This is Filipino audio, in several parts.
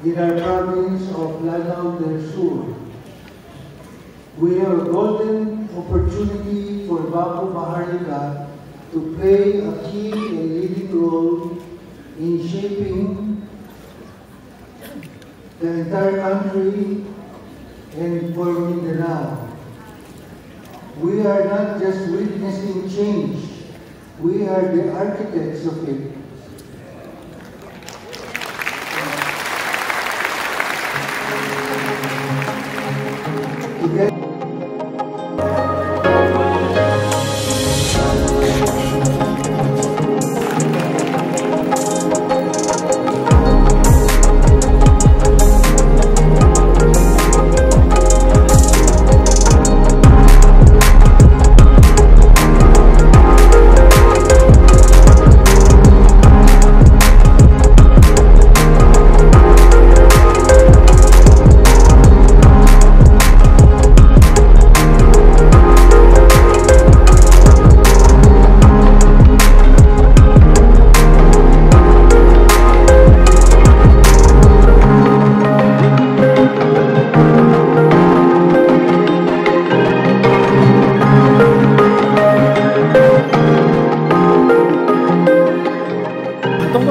in our province of Lanao del Sur. We have a golden opportunity for Bangko Maharlika to play a key and leading role in shaping the entire country and for Mindanao. We are not just witnessing change, we are the architects of it.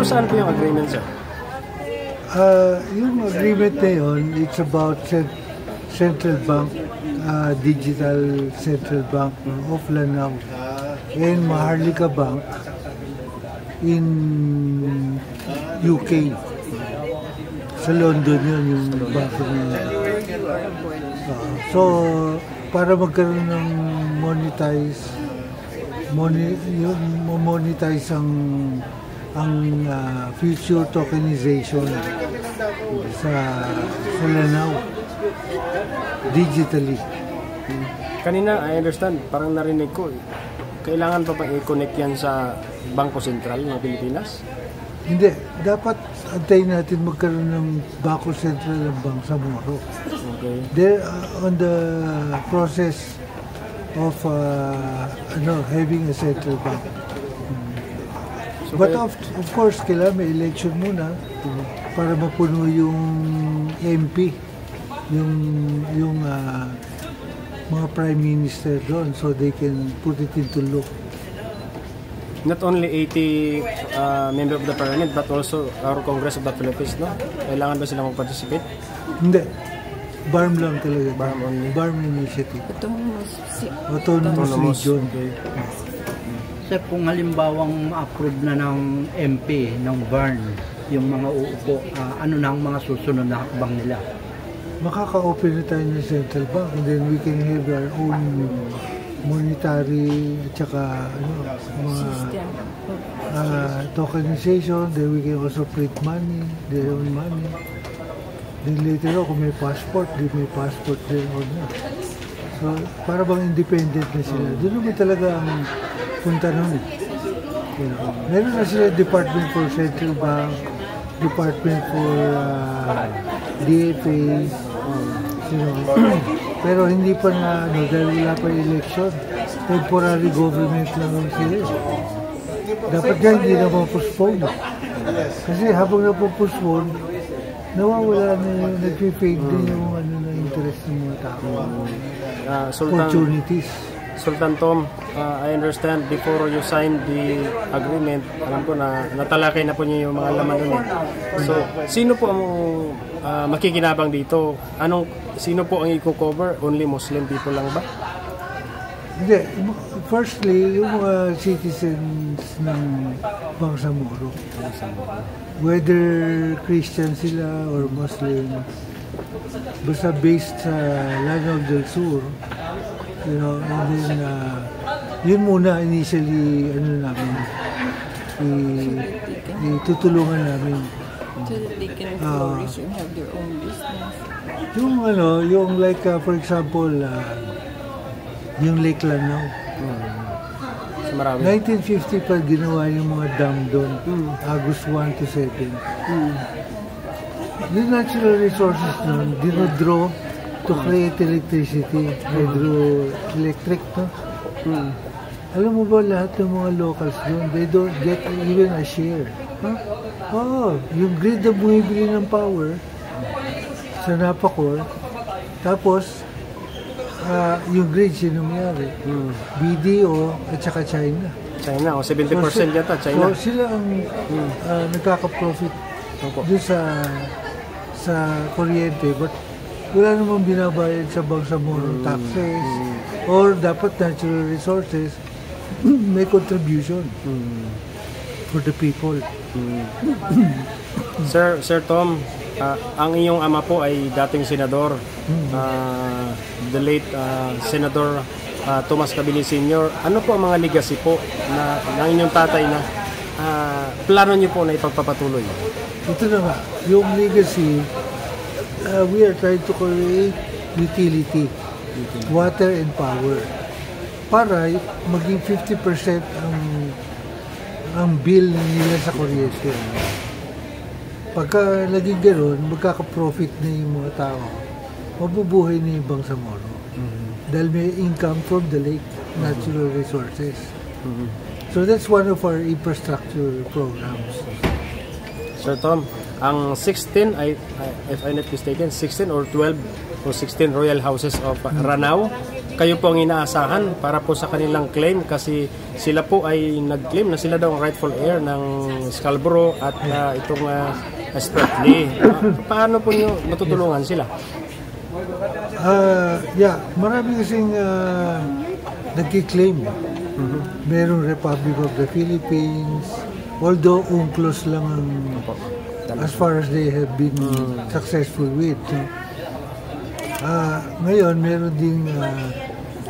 Saan po yung agreement, sir? Yung agreement na yun, it's about Central Bank, Digital Central Bank of Lanao and Maharlika Bank in UK. Sa London yun, yung banko na yun. So, para magkaroon ng monetize ang future tokenization sa Lanao digitally. Kanina, I understand, parang narinig ko, kailangan pa bang i-connect yan sa Bangko Sentral ng Pilipinas? Hindi. Dapat antayin natin magkaroon ng Bangko Sentral ng Bangsamoro. Okay. They're on the process of having a central bank. So, but of course, kailangan may election muna para mapuno yung MP, yung mga prime minister doon so they can put it into law. Not only 80 member of the parliament but also our Congress of the Philippines, no? Kailangan ba silang mag-participate? Hindi. BARM lang talaga. BARM only. BARM initiative. Autonomous region. Okay. Sir, kung halimbawang ma-approve na ng MP, ng BARM, yung mga uupo, ano na ang mga susunod na hakbang nila? Makaka-open na tayo ng central bank and then we can have our own monetary at saka mga tokenization. Then we can also print money, their own money. Then later on, kung may passport, then may passport din or not. So, para bang independent na sila. Doon naman talaga ang punta nun. Meron na sila Department for Central Bank, Department for DFA, pero hindi pa na, dahil wala pa election, temporary government lang sila. Dapat nga hindi na ma-postpone. Kasi habang na-postpone, nawawala na yung nag-fade din yung na interest ng mga tao. Opportunities. Sultan Tom, I understand before you signed the agreement, alam ko na natalakay na po niyo yung mga laman nun eh. So, sino po ang makikinabang dito? Sino po ang i-cover? Only Muslim people lang ba? Hindi. Firstly, yung mga citizens ng Bangsamoro. Whether Christian sila or Muslim, basta based sa Lanao del Sur, and then yun muna initially namin itutulungan namin so that they can flourish and have their own business. Yung like for example yung Lake Lanao. So, marami. 1950 pa ginawa yung mga dam doon. August 1 to 7. Yung natural resources doon dinodraw to create electricity, hydroelectric, no? Alam mo ba lahat ng mga locals doon, they don't get even a share. Huh? Yung grid na bumibili ng power, Sa Napacor. Tapos, yung grade sinumayari. BDO at saka China. China, o 70% yata, China. So, sila ang nagkaka-profit doon sa kuryente. But wala namang binabayad sa Bangsamoro taxes or dapat natural resources may contribution for the people. Sir Tom, ang iyong ama po ay dating senador, the late Senator Tomas Cavili Sr. Ano po ang mga legacy po ng inyong tatay na plano niyo po na ipagpapatuloy? Ito na nga, yung legacy, we are trying to create utility, water and power, para maging 50% ang bill nila sa kuryente. Pagka naging gano'n, magkaka-profit na yung mga tao, mabubuhay na yung Bangsamoro. Dahil may income from the lake, natural resources. So that's one of our infrastructure programs. Sir Tom, ang 16, if I'm not mistaken, 16 or 12 o 16 royal houses of Ranao, kayo po ang inaasahan para po sa kanilang claim kasi sila po ay nag-claim na sila daw ang rightful heir ng Scarborough at itong Spratly. Paano po nyo matutulungan sila? Marami kasing nagki-claim. Merong Republic of the Philippines, although UNCLOS lang ang as far as they have been successful with. Ngayon, meron ding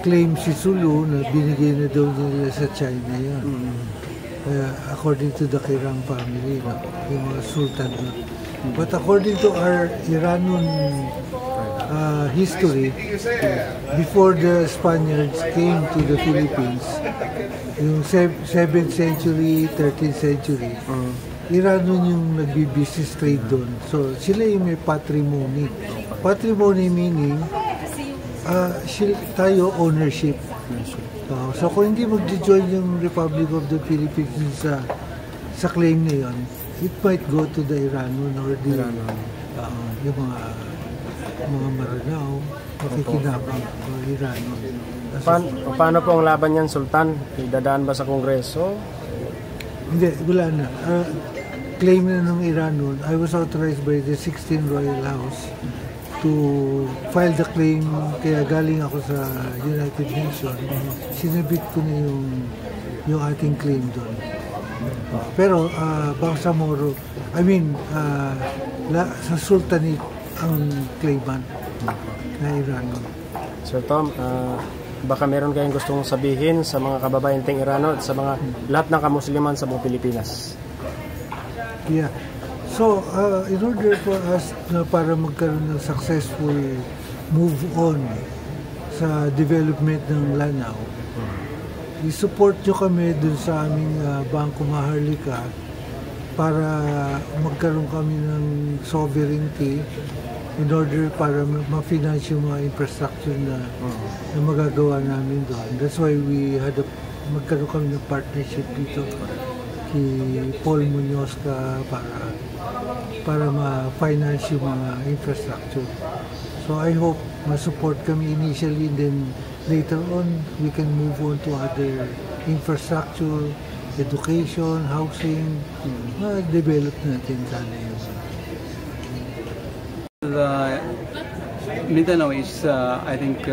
claim si Sulu na binigay na daw nila sa China yan. According to the Kirang family, yung mga sultan doon. But according to our Iranian history, before the Spaniards came to the Philippines, yung 7th century, 13th century, Iranian yung nagbi-business trade doon. So, sila yung may patrimony. Patrimony meaning, tayo ownership. So, kung hindi mag-join yung Republic of the Philippines sa claim na yun, it might go to the Iranian or the yung mga Maranao, makikinabang o Iranian. Paano po ang laban niyan, Sultan? Idadaan ba sa Kongreso? Hindi, wala na. Claim na ng Iranian, I was authorized by the 16 Royal House to file the claim, kaya galing ako sa United Nations, sinabit ko na yung ating claim doon. Pero Bangsamoro, sa Sultanate ang claimant na Iranian. Sir Tom, baka meron kayong gustong sabihin sa mga kababayan ting Irano at sa mga lahat ng kamusliman sa buong Pilipinas? Yeah. So, in order for us para magkaroon ng successful move on sa development ng Lanao, i-support nyo kami dun sa aming Bangko Maharlika para magkaroon kami ng sovereignty in order para ma-finance yung mga infrastructure na magagawa namin doon. That's why we had magkaroon kami ng partnership dito kay Paul Munoz para ma-finance yung mga infrastructure. So I hope ma-support kami initially, and then later on we can move on to other infrastructure, education, housing, develop natin sana yun. Mindanao is, I think,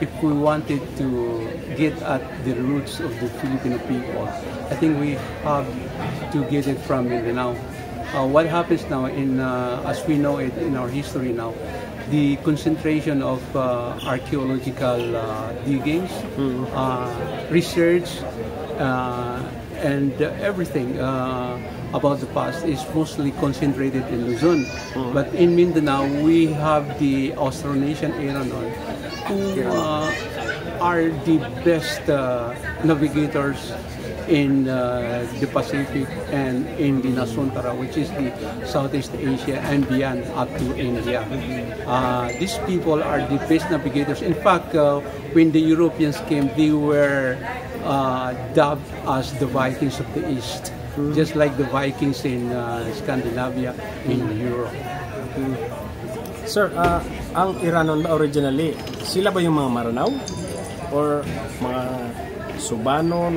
if we wanted to get at the roots of the Filipino people, I think we have to get it from Mindanao. What happens now, as we know it in our history now, the concentration of archaeological diggings, research, and everything about the past is mostly concentrated in Luzon. But in Mindanao, we have the Austronesian Iranon, who are the best navigators in the Pacific and in the Nasuntara, which is the Southeast Asia and beyond up to India. These people are the best navigators. In fact, when the Europeans came, they were dubbed as the Vikings of the East, just like the Vikings in Scandinavia, in Europe. Sir, ang Iranon ba originally, sila ba yung mga Maranao? Or mga Subano?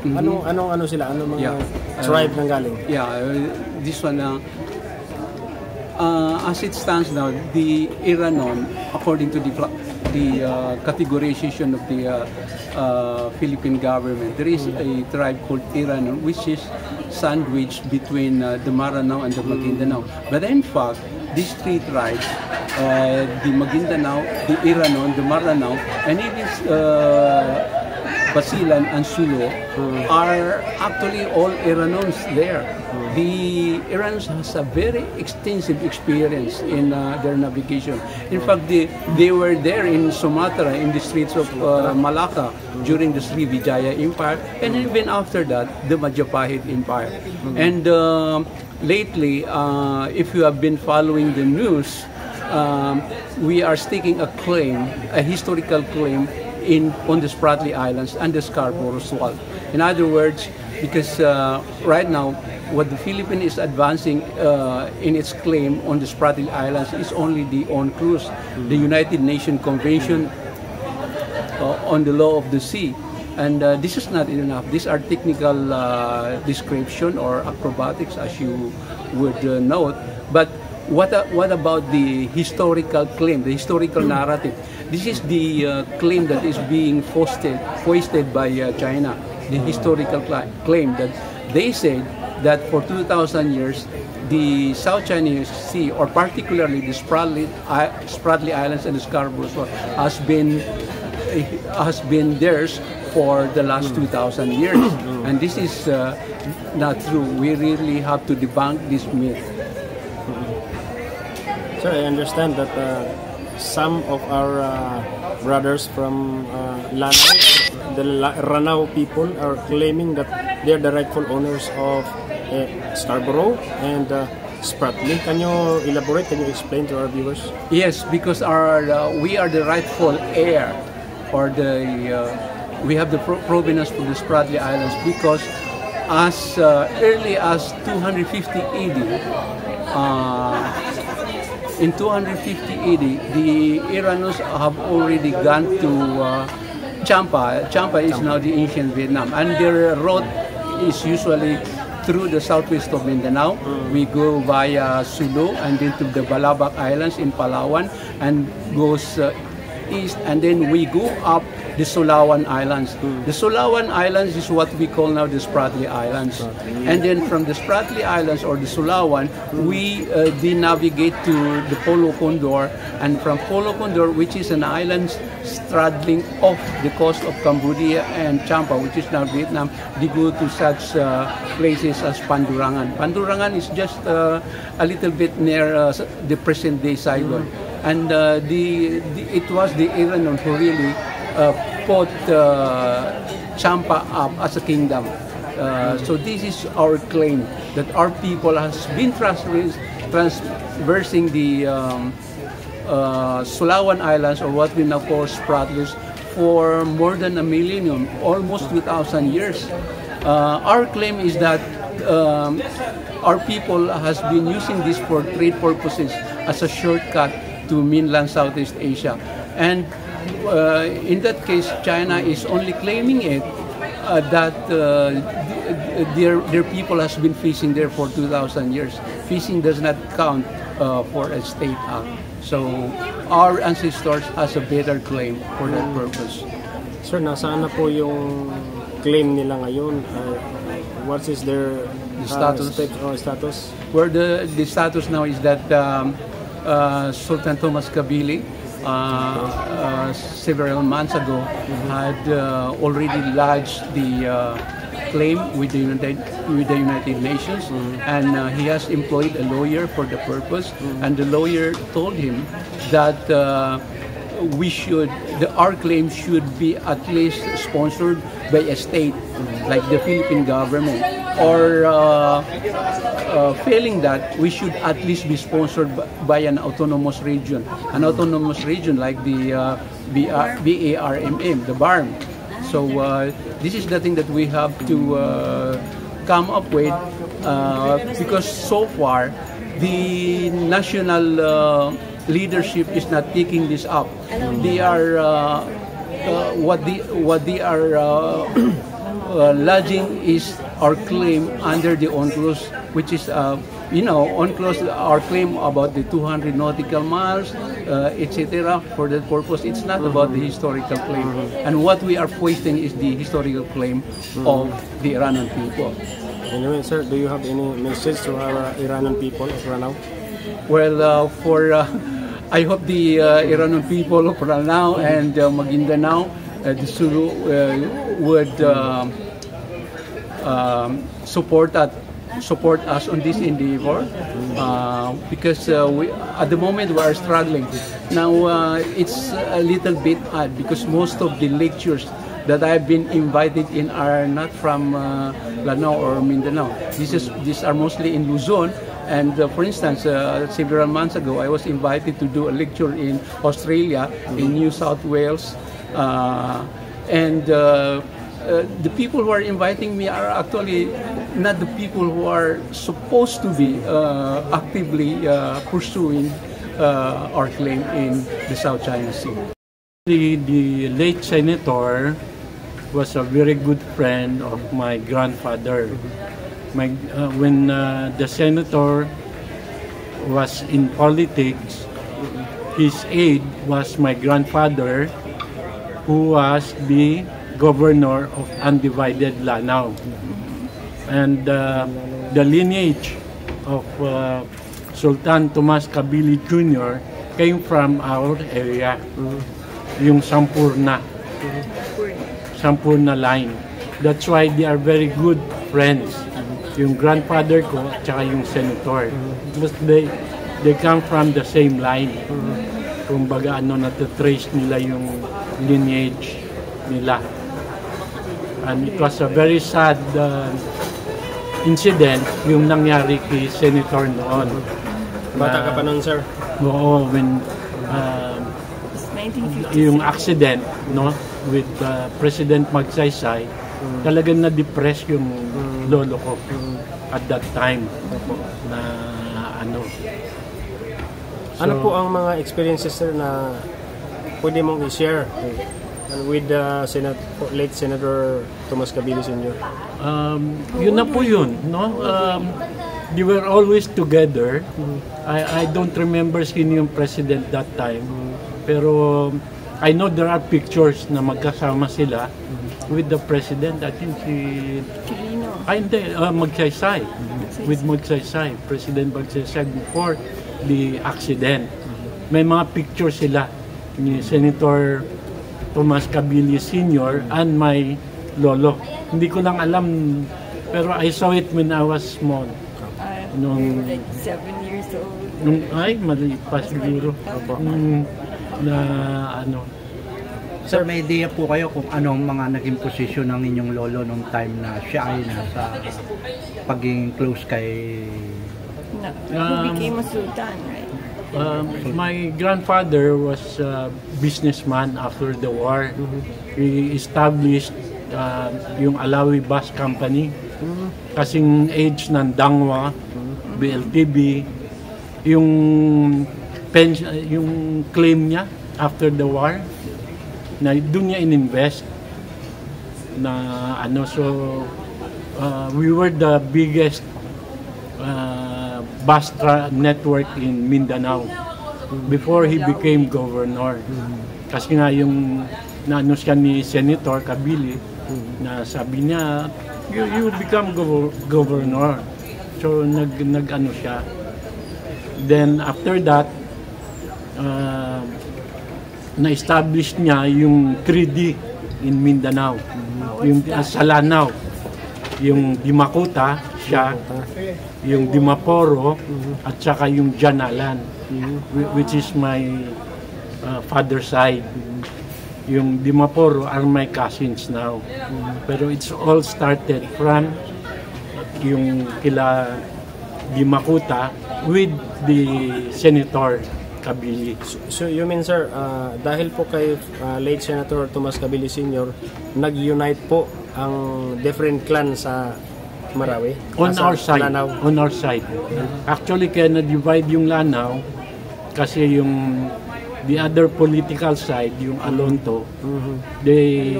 Ano sila? Ano mga tribe nang galing? Yeah, this one, as it stands now, the Iranon, according to the categorization of the Philippine government, there is a tribe called Iranon, which is sandwiched between the Maranao and the Maguindanao. But in fact, these three tribes, the Maguindanao, the Iranon, the Maranao, and even Basilan and Sulu are actually all Iranons there. The Iranons has a very extensive experience in their navigation. In fact, they were there in Sumatra, in the streets of Malacca during the Srivijaya Empire, and even after that, the Majapahit Empire. And lately, if you have been following the news, we are staking a claim, a historical claim, on the Spratly Islands and the Scarborough Shoal. In other words, because right now, what the Philippines is advancing in its claim on the Spratly Islands is only the UNCLOS, the United Nations Convention on the Law of the Sea. And this is not enough. These are technical description or acrobatics, as you would note. But what about the historical claim, the historical narrative? This is the claim that is being foisted by China, the historical claim that they said that for 2,000 years, the South China Sea, or particularly the Spratly Islands and the Scarborough Shoal, has been theirs for the last 2,000 years. And this is not true. We really have to debunk this myth. Sir, I understand that some of our brothers from Lanao, the Ranao people, are claiming that they're the rightful owners of Scarborough and Spratly. Can you elaborate? Can you explain to our viewers? Yes, because we are the rightful heir, or we have the provenance from the Spratly Islands, because as early as 250 AD, in 250 AD, the Iranos have already gone to Champa. Champa is now the ancient Vietnam, and their route is usually through the southwest of Mindanao. We go via Sulu and then to the Balabac Islands in Palawan, and goes east, and then we go up the Sulawan Islands. The Sulawan Islands is what we call now the Spratly Islands. And then from the Spratly Islands, or the Sulawan, we then navigate to the Polo Condor, and from Polo Condor, which is an island straddling off the coast of Cambodia and Champa, which is now Vietnam, they go to such places as Pandurangan. Pandurangan is just a little bit near the present-day Saigon. And it was the Iranon who really put Champa up as a kingdom. So this is our claim, that our people has been traversing the Sulawan Islands, or what we now call Spratlys, for more than a millennium, almost 2,000 years. Our claim is that our people has been using this for trade purposes as a shortcut to mainland Southeast Asia. And in that case, China is only claiming it that their people has been fishing there for 2,000 years. Fishing does not count for a state act. So our ancestors has a better claim for that purpose. Sir, nasaan na po yung claim nila ngayon? What is their status? Where the status now is that Sultan Thomas Kabili several months ago had already lodged the claim with the United Nations, and he has employed a lawyer for the purpose, and the lawyer told him that our claim should be at least sponsored by a state like the Philippine government, or failing that, we should at least be sponsored by an autonomous region like the BARMM, the BARM. So this is the thing that we have to come up with, because so far the national leadership is not taking this up. They are what they are lodging is our claim under the UNCLOS, which is UNCLOS, our claim about the 200 nautical miles, etc. For that purpose, it's not about the historical claim. And what we are posting is the historical claim of the Iranian people. Anyway, sir, do you have any message to our Iranian people of Ranao? Well, I hope the Iranian people of Ranao and Maguindanao, the Sulu, would support us on this endeavor, because at the moment we are struggling. Now it's a little bit odd because most of the lectures that I've been invited in are not from Lanao or Mindanao. These are mostly in Luzon. And for instance, several months ago, I was invited to do a lecture in Australia, in New South Wales, and the people who are inviting me are actually not the people who are supposed to be actively pursuing our claim in the South China Sea. The late senator was a very good friend of my grandfather. When the senator was in politics, his aide was my grandfather, who was the governor of undivided Lanao. And the lineage of Sultan Tomas Kabili Jr. came from our area, yung Sampurna line. That's why they are very good friends. Yung grandfather ko at saka yung senator. But they come from the same line. Kumbaga natatrace nila yung lineage nila. And it was a very sad incident yung nangyari kay senator noon. Bata ka pa nun, sir? Oo, when 1956. yung accident, no, with President Magsaysay, talagang na-depress yung lolo ko at that time na Ano po ang mga experiences, sir, na pwede mong i-share with late Senator Tomas Kabili Sr.? Yun na po yun, no? They were always together. I don't remember sino yung president that time, pero I know there are pictures na magkasama sila with the president. I think Magsaysay. With Magsaysay, President Magsaysay before the accident. May mga pictures sila ni Senator Tomas Kabili Sr. and my lolo. Hindi ko lang alam, pero I saw it when I was small. Nung like 7 years old. Maliit pa siguro. Sir, may idea po kayo kung anong mga naging posisyon ng inyong lolo nung time na siya ay nasa pagiging close kay... Who became a sultan, right? My grandfather was a businessman after the war. He established yung Alawi Bus Company. Kasing age ng Dangwa, BLTB, yung claim niya after the war, na doon niya ininvest na we were the biggest bus network in Mindanao before he became governor. Kasi nga yung naano siya ni Senator Kabili na sabi niya, you become governor. So nag-ano siya. Then after that, na-establish niya yung 3D in Mindanao. Yung sa Lanao, yung Dimacuta, siya, yung Dimaporo, at saka yung Janalan, which is my father's side. Yung Dimaporo are my cousins now. Pero it's all started from yung kila Dimacuta with the Senator Kabili. So you mean, sir, dahil po kay late Senator Tomas Kabili Sr., nag-unite po ang different clan sa Marawi? On Sa our side. Lanao? On our side. Actually, kaya na-divide yung Lanao kasi yung the other political side, yung Alonto, they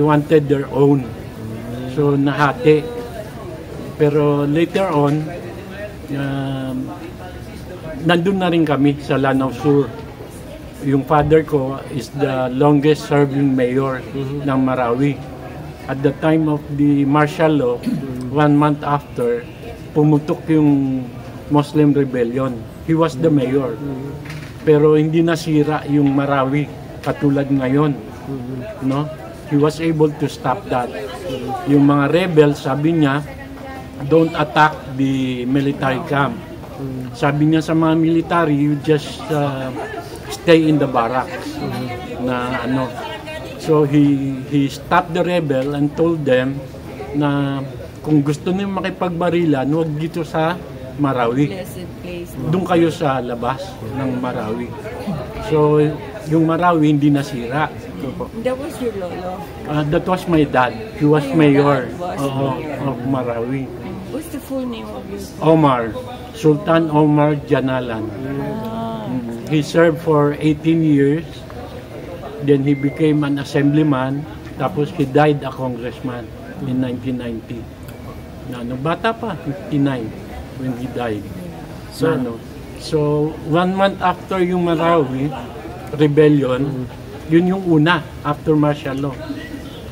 wanted their own. So, nahati. Pero later on, nandun na rin kami sa Lanao Sur. Yung father ko is the longest serving mayor ng Marawi. At the time of the martial law, 1 month after, pumutok yung Muslim rebellion. He was the mayor. Pero hindi nasira yung Marawi katulad ngayon. No? He was able to stop that. Yung mga rebels, sabi niya, don't attack the military camp. Sabi niya sa mga military, you just stay in the barracks. Na ano. So he stopped the rebel and told them na kung gusto niyo makipagbarilan, huwag dito sa Marawi. Doon kayo sa labas ng Marawi. So yung Marawi hindi nasira. That was your lolo? That was my dad. He was mayor Was of Marawi. What's the full name of your Omar. Sultan Omar Janalan. He served for 18 years. Then he became an assemblyman. Tapos he died a congressman in 1990. No, bata pa, 59 when he died. So 1 month after yung Marawi rebellion, yun yung una after martial law.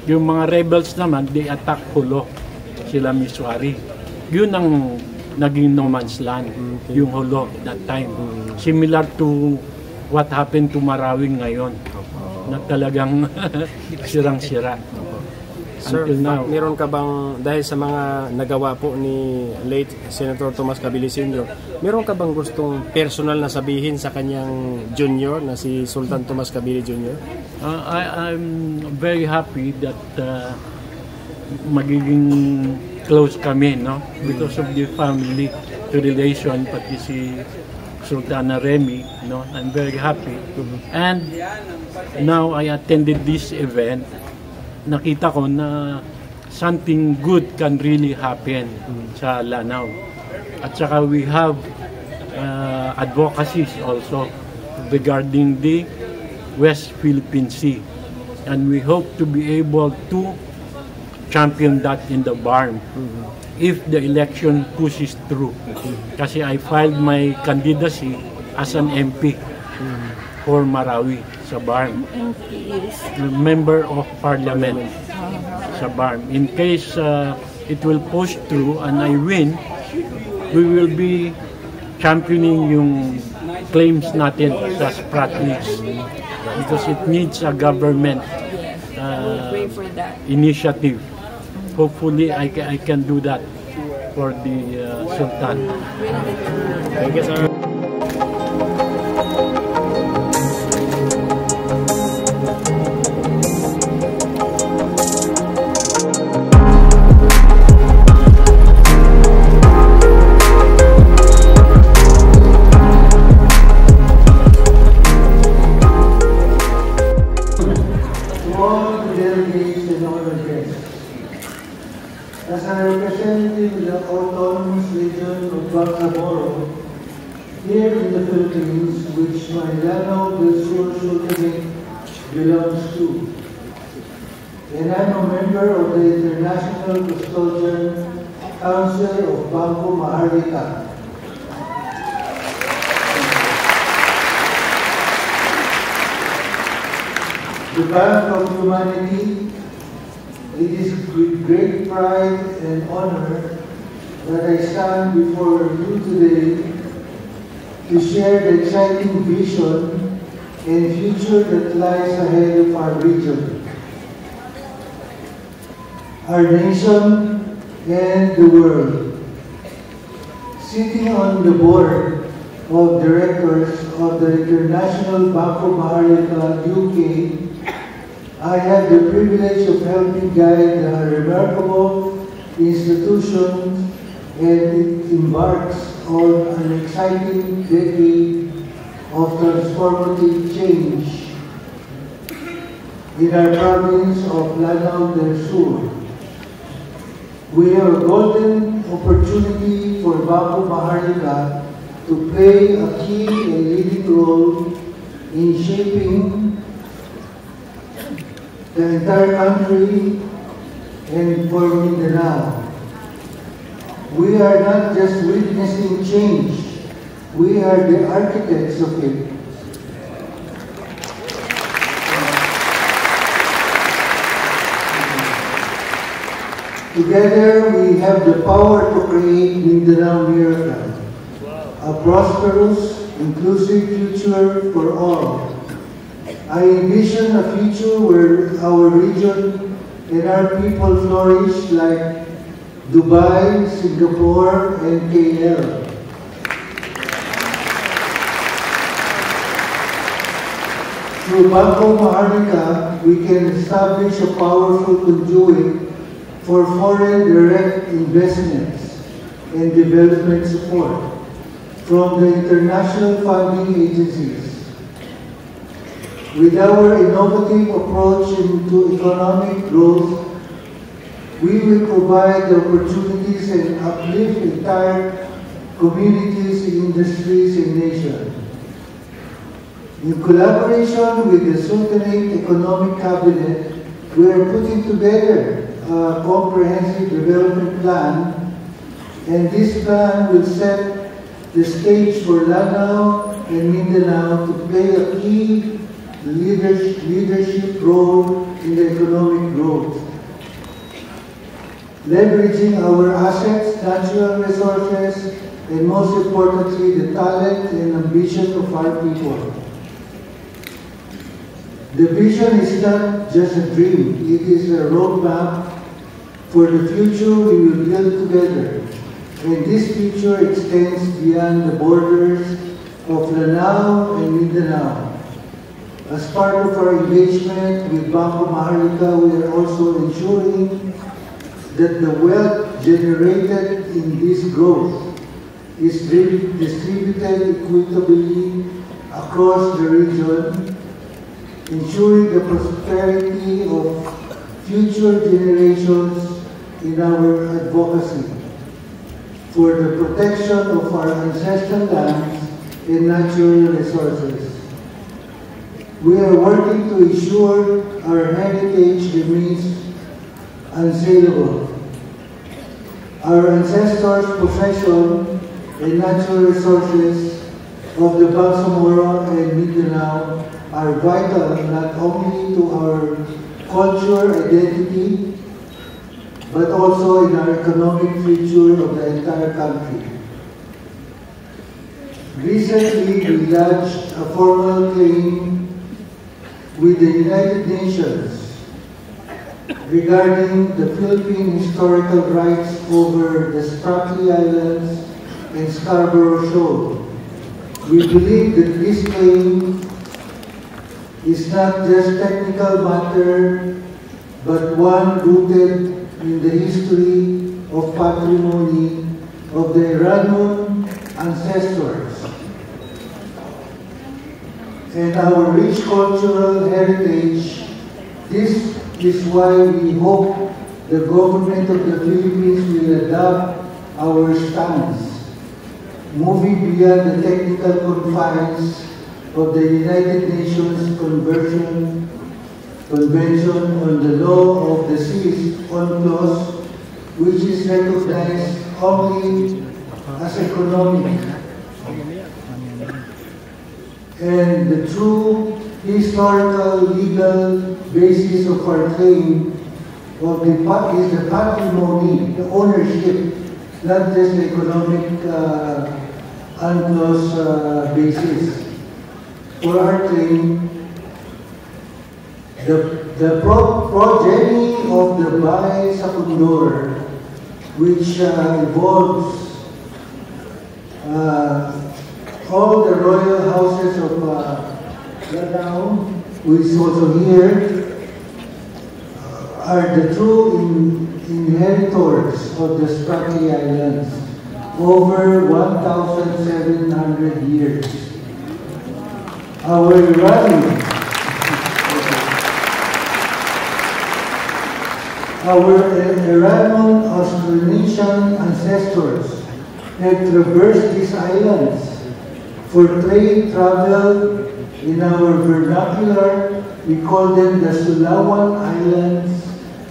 Yung mga rebels naman, they attack Hulo, sila Miswari. Yun ang naging no man's land, yung Hulo that time. Similar to what happened to Marawi ngayon, na talagang sirang-sira. Sir, Until now. meron ka bang, dahil sa mga nagawa po ni late Senator Tomas Cabili Sr., meron ka bang gustong personal na sabihin sa kanyang junior na si Sultan Tomas Cabili Jr.? I'm very happy that magiging close kami, no? Because of the family relation, pati si Sultana Remy, no? I'm very happy. And now I attended this event, nakita ko na something good can really happen sa Lanao. At saka we have advocacies also regarding the West Philippine Sea. And we hope to be able to champion that in the BARM if the election pushes through. Kasi I filed my candidacy as an MP for Marawi sa BARM. Member of Parliament sa BARM. In case it will push through and I win, we will be championing yung claims natin sa Spratlys because it needs a government initiative. Hopefully I can do that for the Sultan. Thank you, sir. As a representative of the Autonomous Region of Bangsamoro, here in the Philippines, which my Lanao del Sur Sultanate belongs to, and I'm a member of the International Custodian Council of Bangko Maharlika. The Bank of Humanity, it is with great pride and honor that I stand before you today to share the exciting vision and future that lies ahead of our region, our nation, and the world. Sitting on the board of directors of the International Bangko Maharlika UK, I have the privilege of helping guide a remarkable institution, and it embarks on an exciting decade of transformative change in our province of Lanao del Sur. we have a golden opportunity for Bangko Maharlika to play a key and leading role in shaping the entire country and for Mindanao. We are not just witnessing change, we are the architects of it. Together, we have the power to create Mindanao Miracle, a prosperous, inclusive future for all. I envision a future where our region and our people flourish like Dubai, Singapore, and KL. Through Bangko Maharlika, we can establish a powerful conduit for foreign direct investments and development support from the international funding agencies. With our innovative approach into economic growth, we will provide the opportunities and uplift entire communities, industries, and nations. In collaboration with the Sultanate Economic Cabinet, we are putting together a comprehensive development plan, and this plan will set the stage for Lanao and Mindanao to play a key leadership role in the economic growth. Leveraging our assets, natural resources, and most importantly, the talent and ambition of our people. The vision is not just a dream, it is a roadmap for the future we will build together. And this future extends beyond the borders of Lanao and Mindanao. As part of our engagement with Bangko Maharlika, we are also ensuring that the wealth generated in this growth is distributed equitably across the region, ensuring the prosperity of future generations in our advocacy for the protection of our ancestral lands and natural resources. We are working to ensure our heritage remains unsaleable. Our ancestors' possession and natural resources of the Bangsamoro and Mindanao are vital not only to our cultural identity, but also in our economic future of the entire country. Recently, we lodged a formal claim with the United Nations regarding the Philippine historical rights over the Spratly Islands and Scarborough Shoal. We believe that this claim is not just technical matter, but one rooted in the history of patrimony of the Iranian ancestors and our rich cultural heritage. This is why we hope the government of the Philippines will adopt our stance, moving beyond the technical confines of the United Nations Convention on the Law of the Seas, UNCLOS, which is recognized only as economic. And the true historical legal basis of our claim is the patrimony, the ownership, not just the economic UNCLOS basis. For our claim, the progeny of the Bahay Secundor, which involves all the royal houses of Lanao, who is also here, are the true inheritors of the Spratly Islands over 1,700 years. Our our Aragon Austronesian ancestors had traversed these islands for trade, travel. In our vernacular, we call them the Sulawan Islands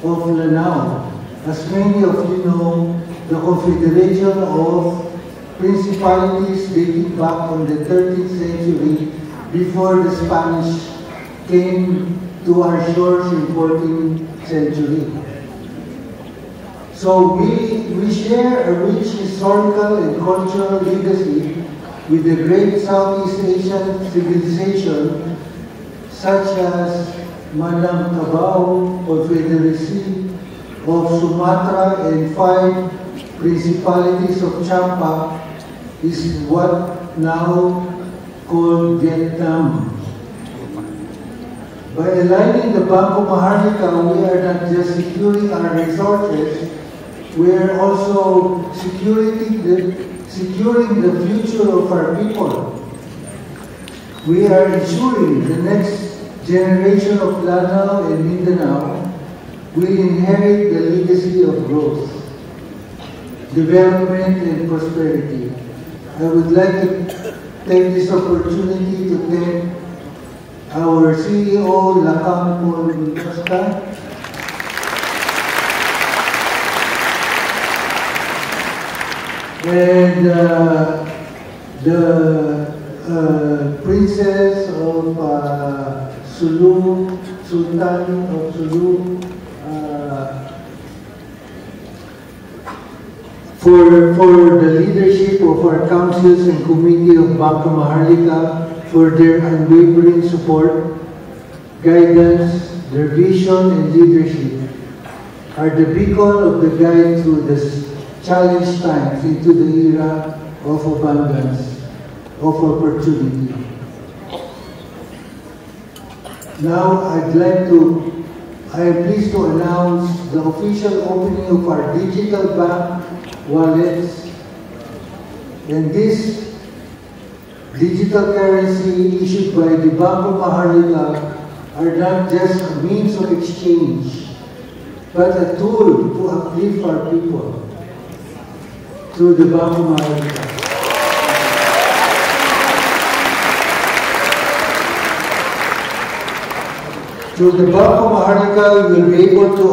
of Lanao. As many of you know, the confederation of principalities dating back from the 13th century before the Spanish came to our shores in 14th century. So we share a rich historical and cultural legacy with the great Southeast Asian civilization such as Minangkabau, Confederacy of Sumatra, and 5 principalities of Champa is what now called Vietnam. By aligning the Bangko Maharlika, we are not just securing our resources, we are also securing the future of our people. We are ensuring the next generation of Lanao and Mindanao will inherit the legacy of growth, development, and prosperity. I would like to take this opportunity to thank our CEO, Lakang Paul Costa, and the Princess of Sulu, Sultan of Sulu, for the leadership of our councils and committee of Bangko Maharlika, for their unwavering support, guidance, their vision and leadership are the beacon of the guide through this challenge times into the era of abundance, of opportunity. Now I am pleased to announce the official opening of our digital bank wallets, and this digital currency issued by the Bangko Maharlika are not just a means of exchange, but a tool to uplift our people through the Bangko Maharlika. Through the Bangko Maharlika, we will be able to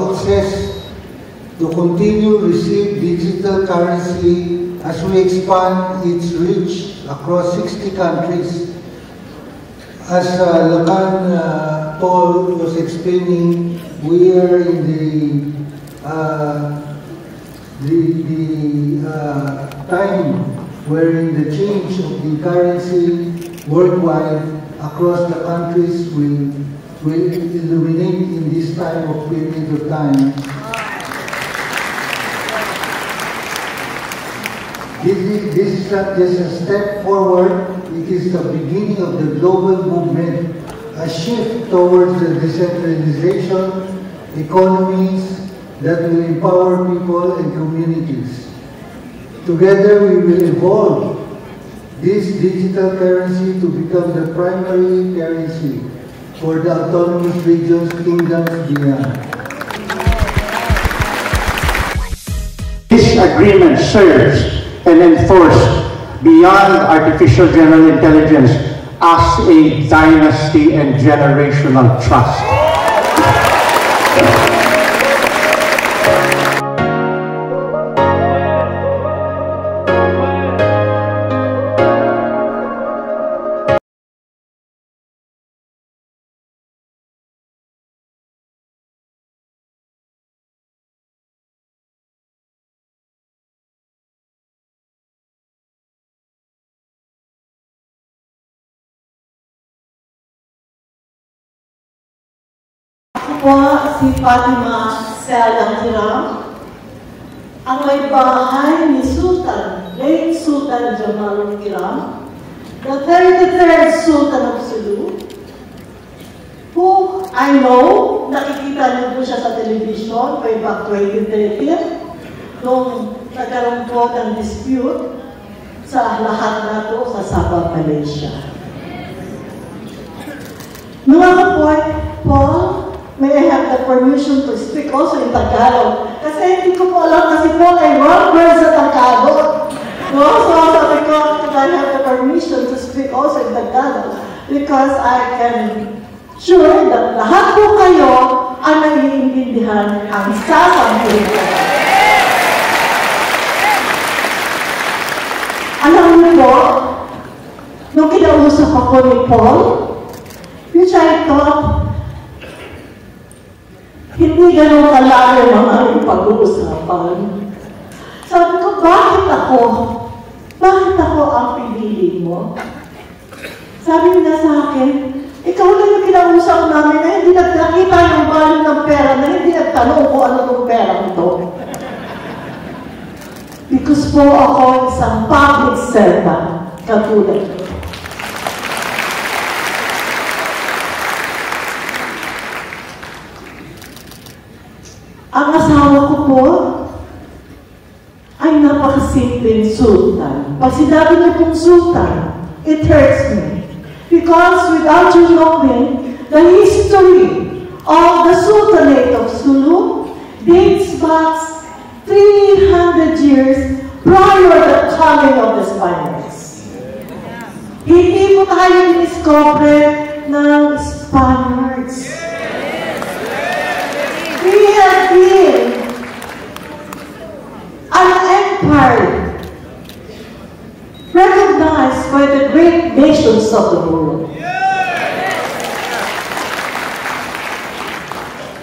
continue to receive digital currency as we expand its reach across 60 countries. As Lakan Paul was explaining, we are in the time wherein the change of the currency worldwide across the countries will illuminate in this time of period of time. This is not just a step forward, it is the beginning of the global movement, a shift towards the decentralization economies that will empower people and communities. Together we will evolve this digital currency to become the primary currency for the autonomous regions, kingdoms beyond. This agreement serves and enforced beyond artificial general intelligence as a dynasty and generational trust. Po si Fatima Selang Hiram, ang may bahay ni Sultan, late Sultan Jamalul Hiram, the 33rd Sultan of Sulu, who I know, nakikita niyo po siya sa television way back 2013, nung nagkaroon po ng dispute sa lahat na to sa Sabah, Malaysia. Mga kapwa, Paul, may I have the permission to speak also in Tagalog. Kasi hindi ko po alam kasi po ay one word sa Tagalog. No? So sabi ko, could I have the permission to speak also in Tagalog? Because I can sure that lahat po kayo ay naiintindihan ang sasabihin ko. Alam niyo po, nung kinausap ako ni Paul, which I thought, hindi ganun kalalim ang aming pag-uusapan. Sabi ko, bakit ako? Bakit ako ang pinili mo? Sabi niya sa akin, ikaw lang yung kinausap namin na hindi nagkakita yung value ng pera, na hindi nagtanong kung ano itong pera ito. Because po ako isang public servant, katulad ko. Ang asawa ko po ay napakasimpleng sultan. Pag sinabi niyo pong sultan, it hurts me. Because without you knowing the history of the Sultanate of Sulu dates back 300 years prior to the coming of the Spaniards. Hindi po tayo diniscover ng Spaniards. We have been an empire recognized by the great nations of the world.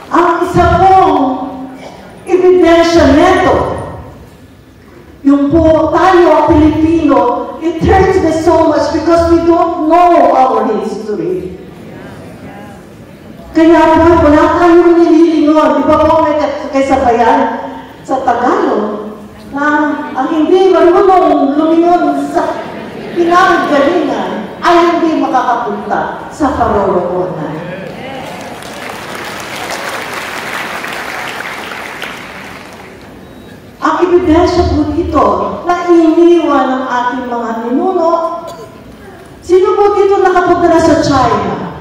Ang isa pong ebidensya neto, yung po tayo, Pilipino, it hurts me so much because we don't know our history. Kaya po, wala tayong nililingon. Di ba po may kasabayan sa Tagalog na ang hindi marunong lumingon sa pinanggalingan ay hindi makakapunta sa parorokonan. Ang ebidensya po dito na iniwan ng ating mga ninuno, sino po dito nakapunta sa China?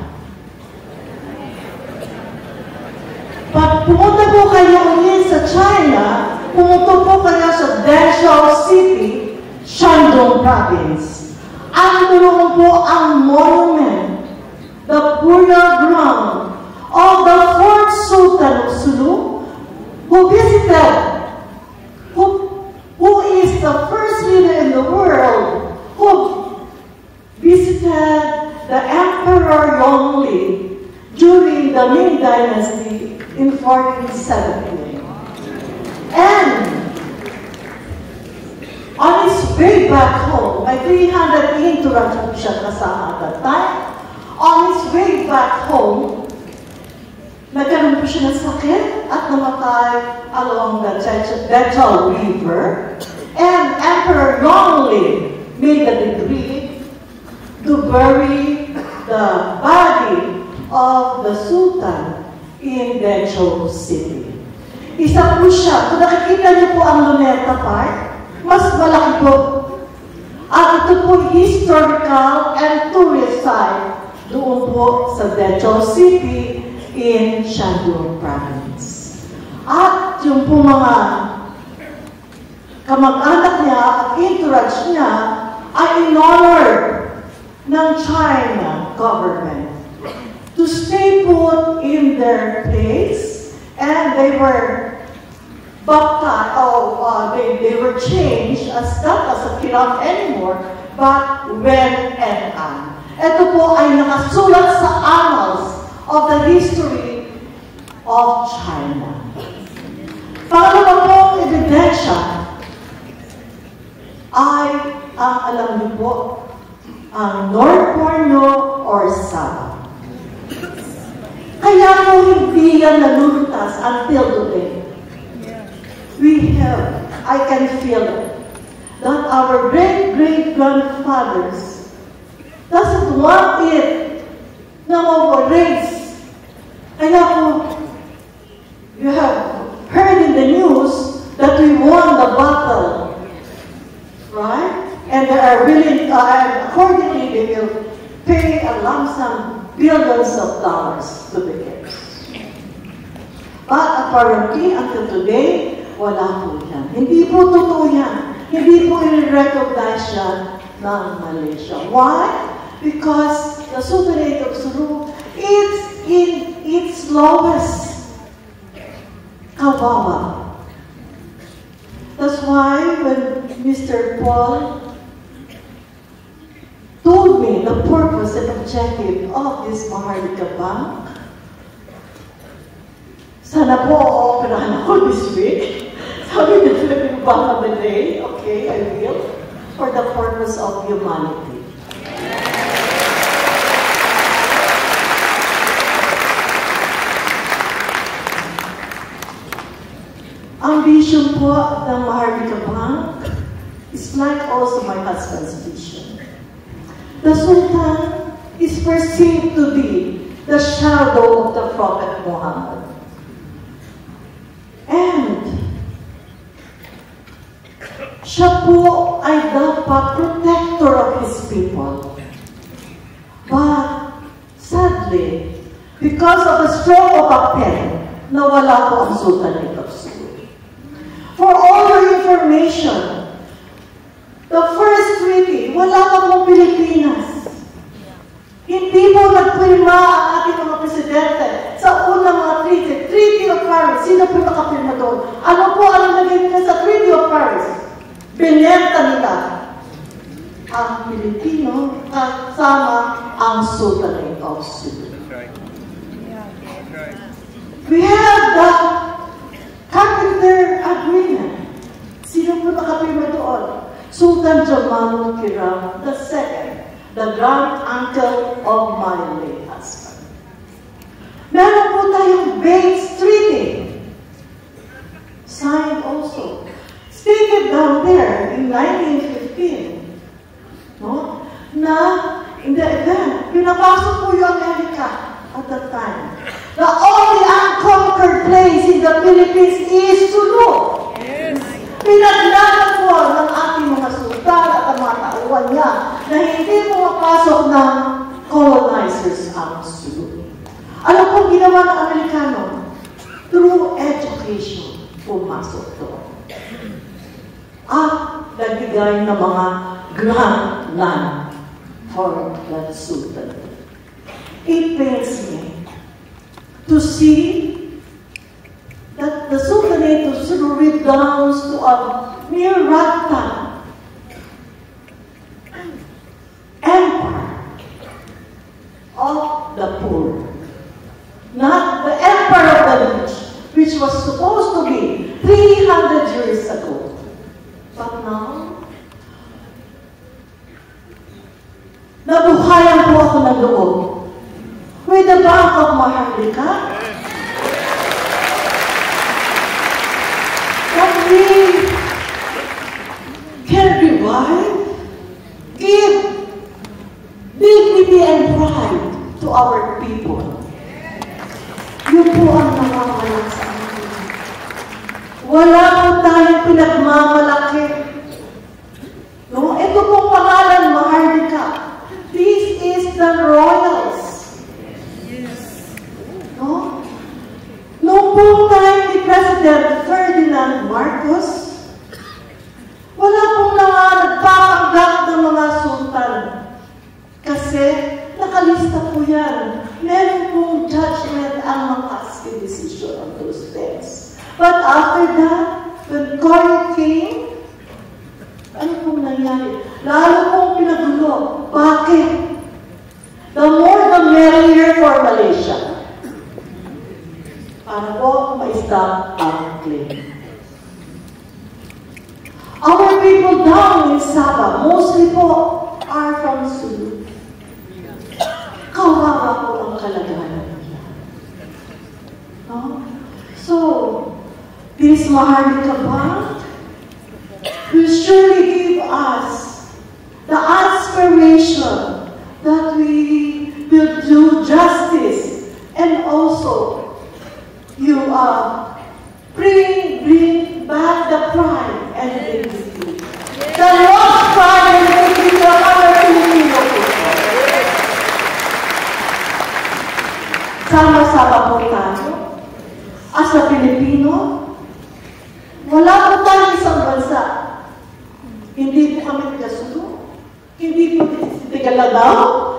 Pag pumunta po kayo ulit sa China, pumunta po kayo sa Denzhou City, Shandong Province. Ang doon po ang monument, the burial ground of the fourth Sultan of Sulu, who visited, who is the first leader in the world, who visited the Emperor Yongli during the Ming Dynasty in 1470. And on his way back home, may 300 entourage po siya kasama at that time. On his way back home, nagkaroon po siya ng sakit at namatay along the Dechao River. And Emperor Yongli made a decree to bury the body of the Sultan in Denzhou City. Isa po siya. Kung nakikita niyo po ang Luneta Park, mas malaki po. At ito po historical and tourist site doon po sa Denzhou City in Shandong Province. At yung po mga kamag-anak niya at entourage niya ay in-honor ng China government to stay put in their place, and they were baptized, they were changed as not as a Kiram anymore, but Wen and An. Ito po ay nakasulat sa annals of the history of China. Pangalawa pong ebidensya ay ang alam niyo po, ang North Borneo or Sabah. Kaya po hindi yan nalulutas until today. I can feel it, that our great-great-grandfathers doesn't want it na over-race. Kaya po, you have heard in the news that we won the battle, right? And they are willing, accordingly, they will pay a lump sum billions of dollars to the kids. But apparently, until today, wala po yan. Hindi po totoo yan. Hindi po i-recognize yan ng Malaysia. Why? Because the Sultanate of Sulu is in its lowest kawawa. That's why when Mr. Paul told me the purpose and objective of this Maharlika Bank, sana po operahan ako this week. Sabi na Philippine Bank of the Day, okay, I will, for the purpose of humanity. Ambition po ng Maharlika Bank is like also my husband's vision. The Sultan is perceived to be the shadow of the Prophet Muhammad. And siya po ay dapat protector of his people. But sadly, because of a stroke of a pen, nawala po ang Sultanate of Sulu. For all your information, the first treaty, wala pa pong Pilipinas. Hindi po nagpirma ang ating mga presidente sa unang mga treaty. Treaty of Paris, sino po nakapirma doon? Ano po ang naging nila sa Treaty of Paris? Binenta nila ang Pilipino kasama ang Sultanate of Sulu. We have the Carpenter Agreement. Sino po nakapirma doon? Sultan Jamalul Kiram II, the grand uncle of my late husband. Meron po tayong Bates Treaty, signed also, stated down there in 1915, no? Na in the event, pinapasok po yung Amerika at that time. The only unconquered place in the Philippines is Sulu. Yes. Pinaglaban po ng ating mga sultan at ang mga tauhan niya na hindi pumapasok ng colonizers ang Sulu. Ano pong ginawa ng Amerikano? Through education, pumasok doon. At nagbigay ng mga grand land for the Sultan. It pains me to see that the Sultanate of Sulu redounds to a mere ragtag empire of the poor. Not the empire of the rich, which was supposed to be 300 years ago. But now, nabuhayan po ako ng loob with the Bank of Maharlika. That we can revive, give dignity and pride to our people. Yun po ang nawawala sa atin. Wala po tayong pinagmamalaki. No? Ito pong pangalan, Maharlika. This is the royals. No? Noong pong time ni President Ferdinand Marcos, wala pong nagpapanggap ng mga sultan. Kasi nakalista po yan. Meron pong judgment ang Makasky decision on those things. But after that, when Cory came, ano pong nangyari? Lalo pong pinagulo. Bakit? The more the merrier for Malaysia. Para po ma-stop ang claim. Our people down in Sabah, mostly po, are from Sulu. Kawawa po ang kalagayan nila. No? So, this Maharlika Bank will surely give us the aspiration that we will do justice and also you bring back the pride and dignity. The lost pride and dignity of our Filipino people. Sama-sama po tayo. as a Filipino, wala po tayong isang bansa. Hindi po kami taga-Sulu, hindi po taga-Lagao,